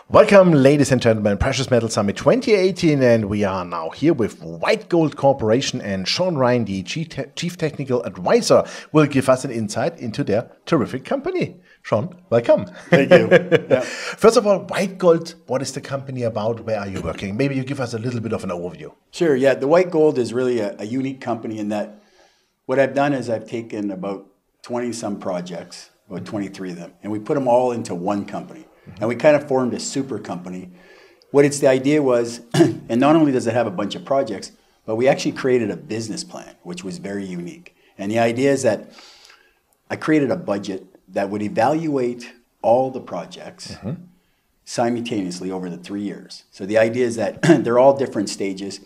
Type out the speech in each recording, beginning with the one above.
Welcome, ladies and gentlemen, Precious Metal Summit 2018, and we are now here with White Gold Corporation, and Shawn Ryan, the Chief Technical Advisor, will give us an insight into their terrific company. Shawn, welcome. Thank you. Yeah. First of all, White Gold, what is the company about? Where are you working? Maybe you give us a little bit of an overview. Sure, yeah. The White Gold is really a unique company in that what I've done is I've taken about 20-some projects, about 23 of them, and we put them all into one company. And we kind of formed a super company. The idea was, and not only does it have a bunch of projects, but we actually created a business plan, which was very unique. And the idea is that I created a budget that would evaluate all the projects simultaneously over the 3 years. So the idea is that they're all different stages.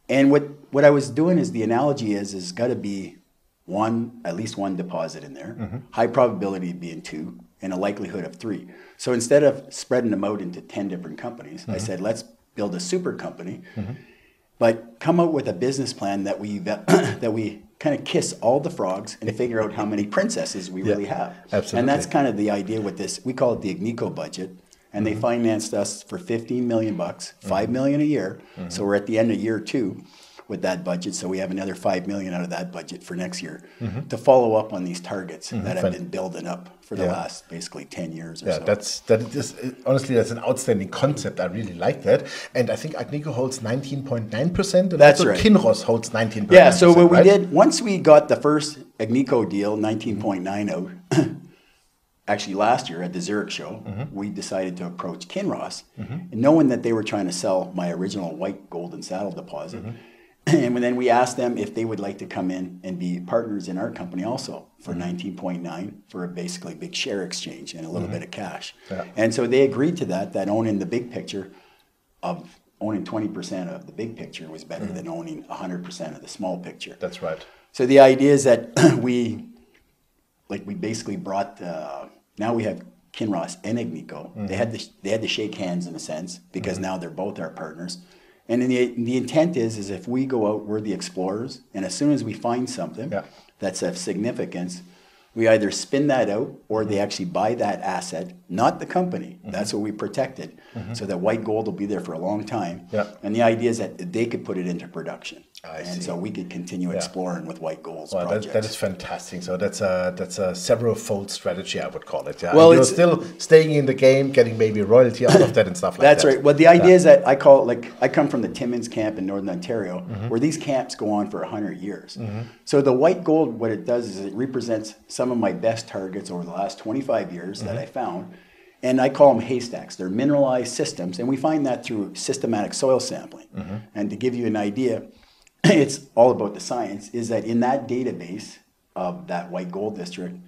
And what I was doing is, the analogy is got to be at least one deposit in there, high probability of being 2, and a likelihood of 3. So instead of spreading them out into 10 different companies, I said, let's build a super company, but come out with a business plan that we kind of kiss all the frogs and figure out how many princesses we really have. Absolutely. And that's kind of the idea with this. We call it the Agnico budget, and they financed us for $15 million, $5 million a year. So we're at the end of year 2 with that budget, so we have another $5 million out of that budget for next year to follow up on these targets that have been building up for the last basically 10 years or so. Honestly, that's an outstanding concept. I really like that. And I think Agnico holds 19.9%. That's right. Kinross holds 19.9%. Yeah, so what we did, once we got the first Agnico deal, 19.9 out, actually last year at the Zurich show, we decided to approach Kinross, and knowing that they were trying to sell my original white gold and saddle deposit. And then we asked them if they would like to come in and be partners in our company also for 19.9 for a basically big share exchange and a little bit of cash. Yeah. And so they agreed to that owning the big picture of owning 20% of the big picture was better than owning 100% of the small picture. That's right. So the idea is that we basically brought, now we have Kinross and Agnico. They had to shake hands in a sense because now they're both our partners. And the intent is if we go out, we're the explorers, and as soon as we find something that's of significance, we either spin that out or they actually buy that asset, not the company. That's what we protected, so that white gold will be there for a long time. And the idea is that they could put it into production. So we could continue exploring with white gold's projects. That is fantastic. So that's a several-fold strategy, I would call it. Yeah. Well, you're still staying in the game, getting maybe royalty out of that and stuff like that. That's right. Well, the idea is that I come from the Timmins camp in Northern Ontario, where these camps go on for 100 years. So the white gold, what it does is it represents some of my best targets over the last 25 years that I found. And I call them haystacks. They're mineralized systems, and we find that through systematic soil sampling. And to give you an idea, it's all about the science, is that in that database of that white gold district,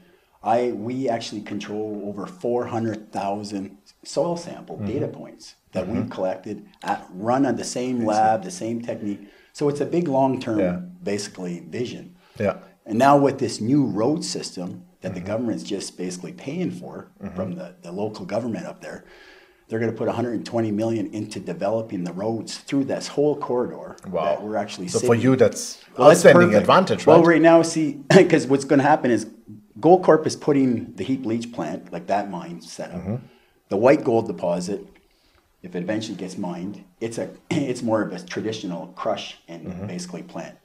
we actually control over 400,000 soil sample data points that we've collected, run on the same lab, the same technique. So it's a big long-term, basically, vision. And now with this new road system that the government's just basically paying for from the local government up there, they're going to put $120 million into developing the roads through this whole corridor that we're actually So sitting. for you, that's outstanding advantage, right? Well, right now, see, because what's going to happen is Goldcorp is putting the heap leach plant, like that mine set up. The white gold deposit, if it eventually gets mined, it's more of a traditional crush and basically plant.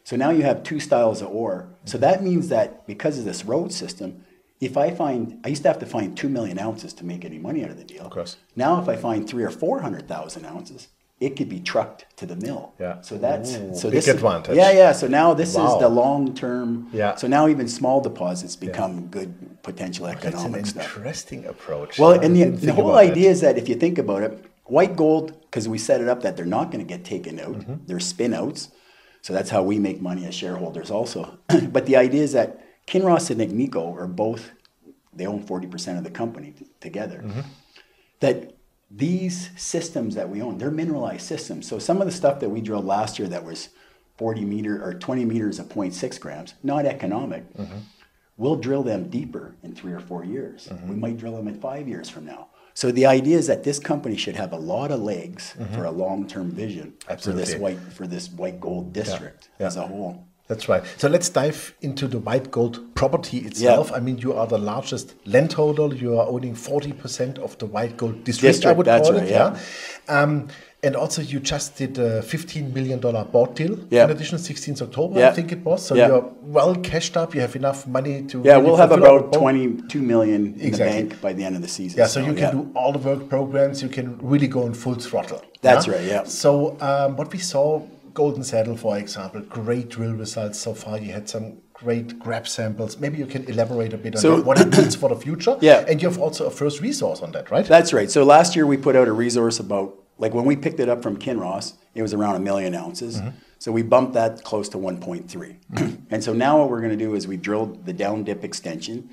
So now you have 2 styles of ore. So that means that because of this road system, I used to have to find 2 million ounces to make any money out of the deal. Of course. Now if I find 300,000 or 400,000 ounces, it could be trucked to the mill. So that's big advantage. So now this is the long term. So now even small deposits become good potential economic stuff. That's an interesting approach. Well, and the whole idea is that if you think about it, white gold, because we set it up that they're not going to get taken out, they're spin outs. So that's how we make money as shareholders also. But the idea is that Kinross and Agnico are both, they own 40% of the company together. That these systems that we own, they're mineralized systems. So some of the stuff that we drilled last year that was 20 meters of 0.6 grams, not economic, we'll drill them deeper in 3 or 4 years. We might drill them in 5 years from now. So the idea is that this company should have a lot of legs for a long-term vision for this white gold district as a whole. That's right. So let's dive into the white gold property itself. I mean, you are the largest landholder. You are owning 40% of the white gold district, I would call it. Yeah. And also, you just did a $15 million bought deal. In addition, 16th October, I think it was. So you're well cashed up. You have enough money to. Yeah, we'll have about 22 million in the bank by the end of the season. Yeah, so you can do all the work programs. You can really go in full throttle. That's right. Yeah. So what we saw. Golden Saddle, for example, great drill results so far. You had some great grab samples. Maybe you can elaborate a bit on that, what it means for the future. And you have also a first resource on that, right? That's right. So last year we put out a resource about, like when we picked it up from Kinross, it was around 1 million ounces. So we bumped that close to 1.3. And so now what we're going to do is we drilled the down dip extension,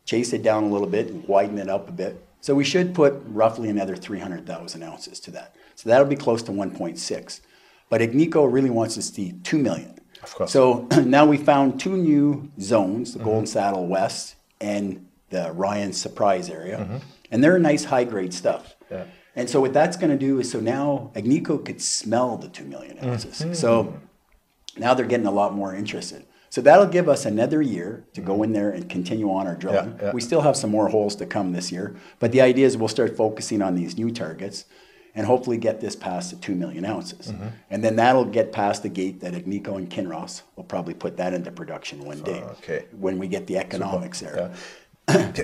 chase it down a little bit and widen it up a bit. So we should put roughly another 300,000 ounces to that. So that'll be close to 1.6. But Agnico really wants to see 2 million. Of course. So now we found 2 new zones, the Golden Saddle West and the Ryan Surprise area. And they're nice high-grade stuff. And so what that's going to do is, so now Agnico could smell the 2 million ounces. So now they're getting a lot more interested. So that'll give us another year to go in there and continue on our drilling. We still have some more holes to come this year. But the idea is we'll start focusing on these new targets and hopefully get this past the 2 million ounces. And then that'll get past the gate that Agnico and Kinross will probably put that into production one day when we get the economics there.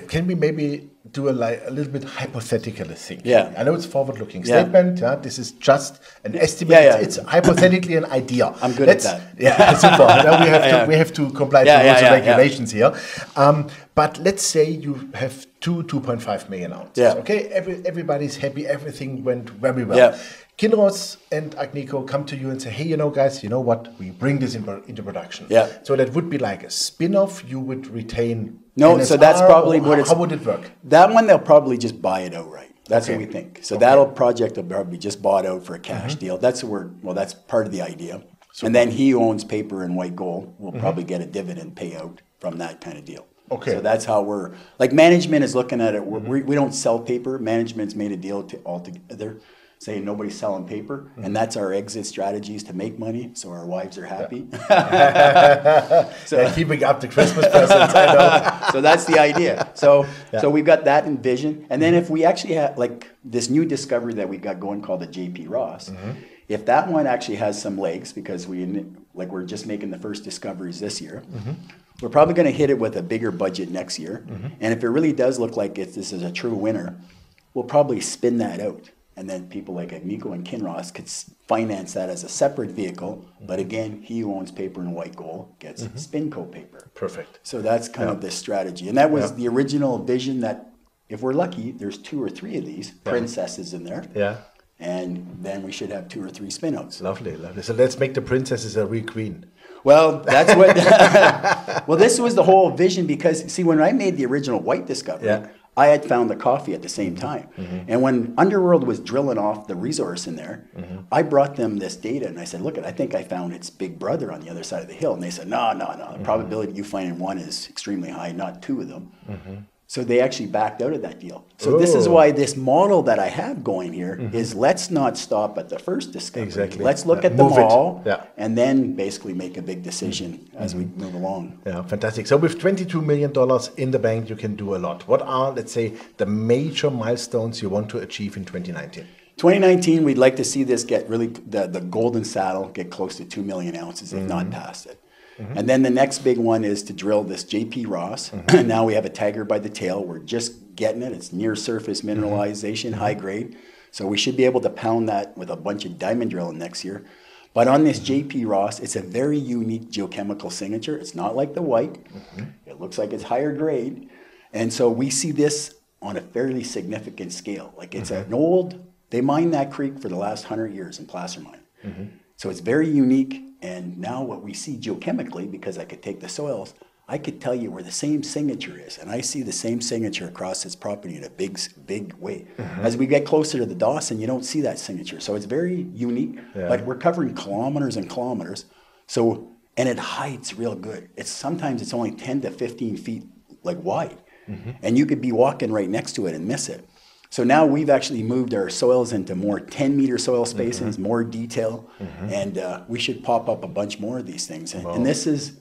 Can we maybe do a little bit hypothetical thing? I know it's forward-looking statement. This is just an estimate. It's hypothetically an idea. I'm good at that. Super. Now we have to comply to rules and regulations here. But let's say you have 2.5 million ounces. Okay, everybody's happy. Everything went very well. Kinross and Agnico come to you and say, hey, you know, guys, you know what? We bring this into production. So that would be like a spin-off. You would retain. No, NSR, so that's probably what it's. How would it work? That one, they'll probably just buy it outright. That's what we think. So that'll project will probably just bought out for a cash deal. That's that's part of the idea. And then he owns paper and white gold. We'll probably get a dividend payout from that kind of deal. So that's how we're, like management is looking at it. We don't sell paper. Management's made a deal altogether saying nobody's selling paper. And that's our exit strategies to make money. So our wives are happy. Keeping up the Christmas presents, I know. So that's the idea. So we've got that in vision. And then if we actually have like this new discovery that we got going called the JP Ross, if that one actually has some legs, because we're just making the first discoveries this year, we're probably going to hit it with a bigger budget next year. And if it really does look like this is a true winner, we'll probably spin that out. And then people like Agnico and Kinross could finance that as a separate vehicle. But again, he who owns paper and white gold gets Spinco paper. Perfect. So that's kind of the strategy. And that was the original vision that if we're lucky, there's 2 or 3 of these princesses in there. And then we should have 2 or 3 spinouts. Lovely, lovely. So let's make the princesses a real queen. Well, that's what. Well, this was the whole vision because, see, when I made the original white discovery, I had found the coffee at the same time. And when Underworld was drilling off the resource in there, I brought them this data and I said, look, I think I found its big brother on the other side of the hill. And they said, no. The probability you finding one is extremely high, not 2 of them. So they actually backed out of that deal. So this is why this model that I have going here is let's not stop at the first discovery. Let's look at them all and then basically make a big decision as we move along. Yeah, fantastic. So with $22 million in the bank, you can do a lot. What are, let's say, the major milestones you want to achieve in 2019? 2019, we'd like to see this get really, the Golden Saddle get close to 2 million ounces, if not past it. And then the next big one is to drill this JP Ross. Now we have a tiger by the tail. We're just getting it. It's near surface mineralization, high grade. So we should be able to pound that with a bunch of diamond drilling next year. But on this JP Ross, it's a very unique geochemical signature. It's not like the white. It looks like it's higher grade. And so we see this on a fairly significant scale. Like it's an old, they mined that creek for the last 100 years in placer mine. So it's very unique. And now what we see geochemically, because I could take the soils, I could tell you where the same signature is. And I see the same signature across this property in a big way. As we get closer to the Dawson, you don't see that signature. So it's very unique, but we're covering kilometers and kilometers. So, and it hides real good. Sometimes it's only 10 to 15 feet like wide. And you could be walking right next to it and miss it. So now we've actually moved our soils into more 10-meter soil spacings, more detail, and we should pop up a bunch more of these things. And this is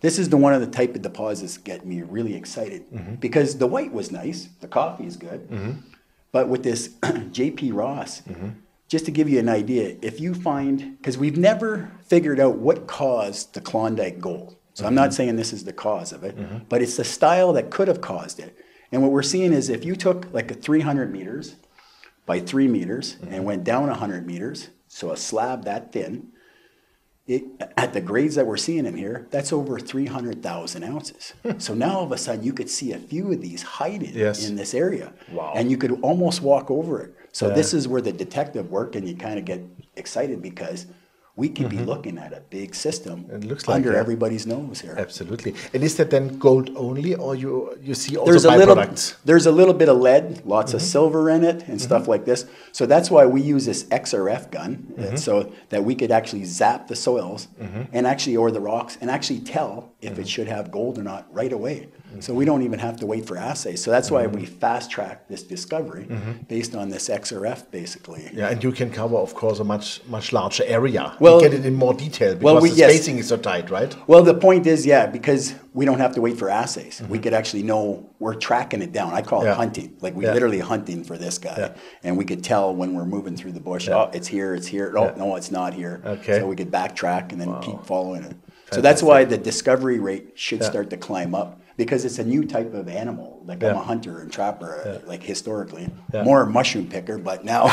the one of the type of deposits that get me really excited because the white was nice, the coffee is good, but with this JP Ross, just to give you an idea, if you find, because we've never figured out what caused the Klondike gold. So I'm not saying this is the cause of it, but it's the style that could have caused it. And what we're seeing is if you took like a 300 meters by 3 meters and went down 100 meters, so a slab that thin, at the grades that we're seeing in here, that's over 300,000 ounces. So now all of a sudden you could see a few of these hiding in this area. Wow. And you could almost walk over it. So this is where the detective work and you kind of get excited because we could be looking at a big system under everybody's nose here. Absolutely. And is that then gold only, or you see also byproducts? There's a little bit of lead, lots of silver in it, and stuff like this. So that's why we use this XRF gun, so that we could actually zap the soils and actually, or the rocks, and actually tell if it should have gold or not right away. So we don't even have to wait for assays. So that's why we fast-track this discovery based on this XRF, basically. Yeah, and you can cover, of course, a much larger area. Well, get it in more detail because the spacing is so tight, right? Well, the point is, because we don't have to wait for assays. We could actually know, we're tracking it down. I call it hunting. Like we're literally hunting for this guy. And we could tell when we're moving through the bush, oh, it's here, it's here. Oh, no, it's not here. Okay. So we could backtrack and then keep following it. Fantastic. So that's why the discovery rate should start to climb up. Because it's a new type of animal. Like I'm a hunter and trapper, like historically. More mushroom picker, but now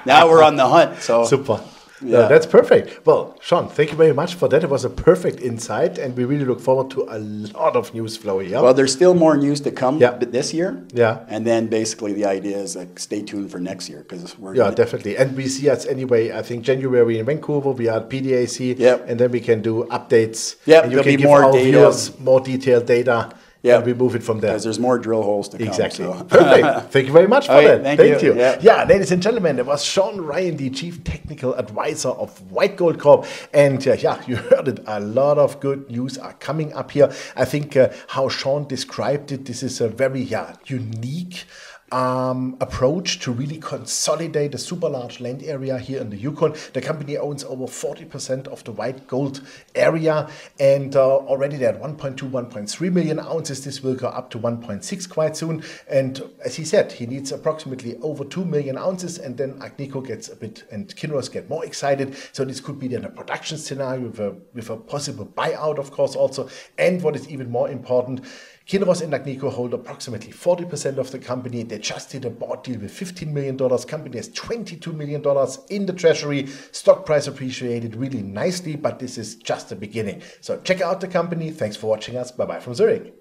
now we're on the hunt. So super. Yeah, that's perfect. Well, Shawn, thank you very much for that. It was a perfect insight, and we really look forward to a lot of news flow here. Well, there's still more news to come this year. Yeah. And then basically the idea is like stay tuned for next year because we're definitely. And we see us anyway. I think January in Vancouver we are at PDAC. And then we can do updates. And you can give more our viewers more detailed data. And we move it from there. Because there's more drill holes to come. Exactly. So. Perfect. Thank you very much for that. Thank you. Yeah, ladies and gentlemen, it was Shawn Ryan, the Chief Technical Advisor of White Gold Corp. And you heard it. A lot of good news are coming up here. I think how Shawn described it, this is a very unique approach to really consolidate a super large land area here in the Yukon. The company owns over 40% of the white gold area, and already they're at 1.2, 1.3 million ounces. This will go up to 1.6 quite soon. And as he said, he needs approximately over 2 million ounces, and then Agnico gets a bit, and Kinross get more excited. So this could be then a production scenario with a possible buyout, of course, also. And what is even more important, Kinross and Agnico hold approximately 40% of the company. They just did a board deal with $15 million. Company has $22 million in the treasury. Stock price appreciated really nicely, but this is just the beginning. So check out the company. Thanks for watching us. Bye-bye from Zurich.